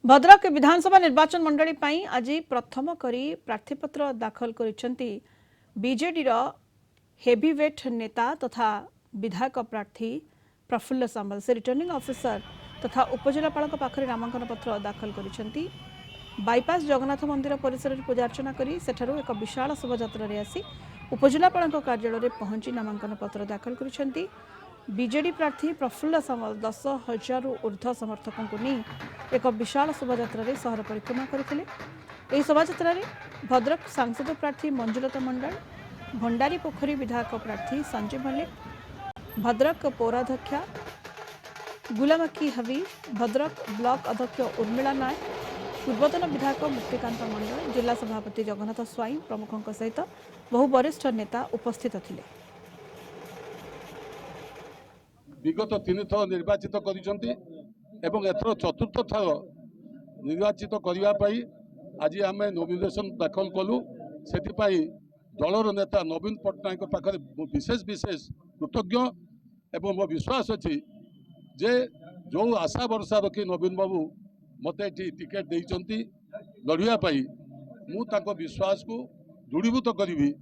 भद्रक विधानसभा निर्वाचन मंडली पई आज प्रथम करी प्रार्थीपत्र दाखल करिसेंती बीजेडी रो हेवीवेट नेता तथा विधायक प्रार्थी प्रफुल्ल सामल से रिटर्निंग ऑफिसर तथा उपजिलापाल पाखरे नामांकन पत्र दाखल करिसेंती। बाईपास जगन्नाथ मंदिर परिसर में पूजार्चना करी सेठारु एक विशाल शोभायात्रा रे आसी उपजिलापाल कार्यालय में पहुंची नामांकन पत्र दाखल करिसेंती। बीजेडी प्रार्थी प्रफुल्ल सामल 10,000 ऊर्ध्व समर्थकों को नहीं एक विशाल शोभायात्रा रे शहर परिक्रमा करथिले। एही शोभायात्रा रे भद्रक सांसद प्रार्थी मंजुलता मंडल, भंडारी पोखरी विधायक प्रार्थी संजीव मल्लिक, भद्रक पौराध्यक्षा गुलामकी हबीब, भद्रक ब्लॉक अध्यक्ष उर्मिला नायक, पूर्वतन विधायक मुक्तिकांत मंडल, जिला सभापति जगन्नाथ स्वाई प्रमुखों सहित बहु वरिष्ठ नेता उपस्थित थिले। विगत 3 थर निर्वाचित करिसंती एवं एथर चतुर्थ थर निर्वाचित करने आज आम नॉमिनेशन दाखल कलु। से दलर नेता नवीन पट्टनायक पाखे विशेष विशेष कृतज्ञ एवं मो विश्वास अच्छी जे जो आशा भरसा रखी नवीन बाबू मत टिकेट देइचंती लड़िया मु ताको विश्वास को दृढ़ीभूत करी